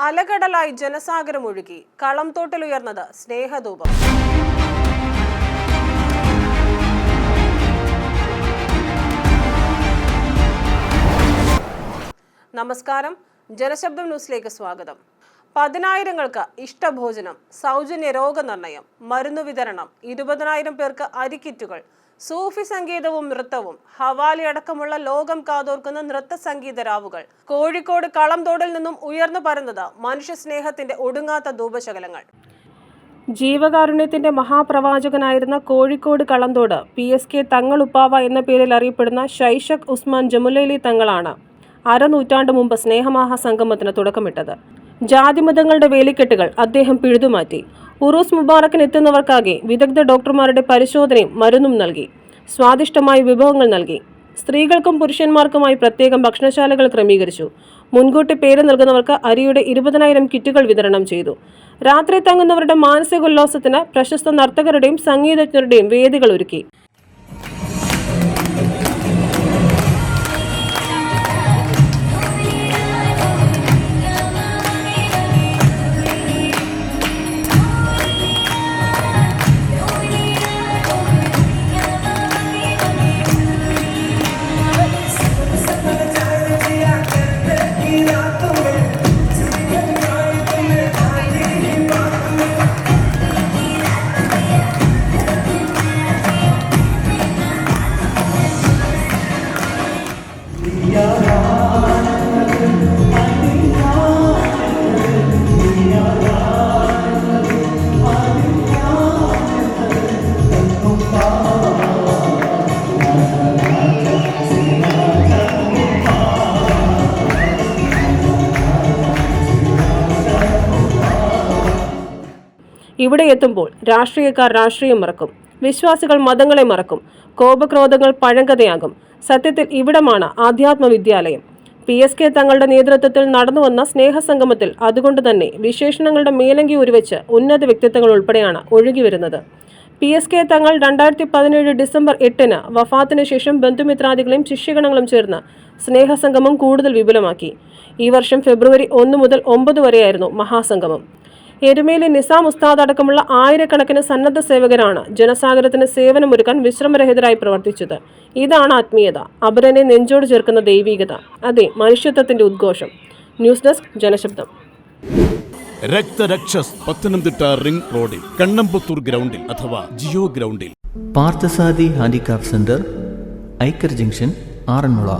അലകടലായി ജനസാഗരമൊഴുകി കളംതോട്ടിലുയർന്നത് സ്നേഹധൂപം. നമസ്കാരം, ജനശബ്ദം ന്യൂസിലേക്ക് സ്വാഗതം. പതിനായിരങ്ങൾക്ക് ഇഷ്ടഭോജനം, സൗജന്യ രോഗനിർണയം, മരുന്നു വിതരണം, 20,000 പേർക്ക് അരിക്കിറ്റുകൾ, സൂഫി സംഗീതവും നൃത്തവും, ഹവാലി അടക്കമുള്ള ലോകം കാതോർക്കുന്ന നൃത്ത സംഗീത രാവുകൾ. കോഴിക്കോട് കളംതോടിൽ നിന്നും ഉയർന്നു പരന്നത് മനുഷ്യ സ്നേഹത്തിന്റെ ഒടുങ്ങാത്ത ധൂപശകലങ്ങൾ. ജീവകാരുണ്യത്തിന്റെ മഹാപ്രവാചകനായിരുന്ന കോഴിക്കോട് കളംതോട് PSK തങ്ങളുപ്പാവ എന്ന പേരിൽ അറിയപ്പെടുന്ന ഷൈഷക് ഉസ്മാൻ ജമുലൈലി തങ്ങളാണ് അരനൂറ്റാണ്ട് മുമ്പ് സ്നേഹമഹാസംഗമത്തിന് തുടക്കമിട്ടത്. ജാതിമതങ്ങളുടെ വേലിക്കെട്ടുകൾ അദ്ദേഹം പിഴുതുമാറ്റി. ഉറൂസ് മുബാറക്കിന് എത്തുന്നവർക്കാകെ വിദഗ്ധ ഡോക്ടർമാരുടെ പരിശോധനയും മരുന്നും നൽകി. സ്വാദിഷ്ടമായ വിഭവങ്ങൾ നൽകി. സ്ത്രീകൾക്കും പുരുഷന്മാർക്കുമായി പ്രത്യേകം ഭക്ഷണശാലകൾ ക്രമീകരിച്ചു. മുൻകൂട്ടി പേര് നൽകുന്നവർക്ക് അരിയുടെ 20,000 കിറ്റുകൾ വിതരണം ചെയ്തു. രാത്രി തങ്ങുന്നവരുടെ മാനസികോല്ലാസത്തിന് പ്രശസ്ത നർത്തകരുടെയും സംഗീതജ്ഞരുടെയും വേദികൾ ഒരുക്കി. ഇവിടെ എത്തുമ്പോൾ രാഷ്ട്രീയക്കാർ രാഷ്ട്രീയം മറക്കും, വിശ്വാസികൾ മതങ്ങളെ മറക്കും, കോപക്രോധങ്ങൾ പഴങ്കഥയാകും. സത്യത്തിൽ ഇവിടമാണ് ആധ്യാത്മ വിദ്യാലയം. PSK തങ്ങളുടെ നേതൃത്വത്തിൽ നടന്നുവന്ന സ്നേഹസംഗമത്തിൽ അതുകൊണ്ട് തന്നെ വിശേഷണങ്ങളുടെ മേലങ്കി ഉരുവെച്ച് ഉന്നത വ്യക്തിത്വങ്ങൾ ഉൾപ്പെടെയാണ് ഒഴുകി വരുന്നത്. PSK തങ്ങൾ 2017 ഡിസംബർ 8 വഫാത്തിന് ശേഷം ബന്ധുമിത്രാദികളെയും ശിഷ്യഗണങ്ങളും ചേർന്ന് സ്നേഹസംഗമം കൂടുതൽ വിപുലമാക്കി. ഈ വർഷം ഫെബ്രുവരി 1 മുതൽ 9 വരെയായിരുന്നു മഹാസംഗമം. എരുമേലി നിസാം ഉസ്താദ് അടക്കമുള്ള ആയിരക്കണക്കിന് സന്നദ്ധ സേവകരാണ് ജനസാഗരത്തിന് സേവനമൊരുക്കാൻ വിശ്രമരഹിതരായി പ്രവർത്തിച്ചത്. ഇതാണ് ആത്മീയത, അപരനെ നെഞ്ചോട് ചേർക്കുന്ന ദൈവികത, അതെ മനുഷ്യത്വത്തിന്റെ ഉദ്ഘോഷം. News desk, Janashabdam. Raktharakshas Pathanamthitta ring റോഡിൽ കണ്ണമ്പത്തൂർ ഗ്രൗണ്ടിൽ അഥവാ ജിയോ ഗ്രൗണ്ടിൽ. പാർത്ഥസാദി ഹാൻഡിക്രാഫ്റ്റ് സെന്റർ, ഐക്കർ ജംഗ്ഷൻ, ആറന്മുള.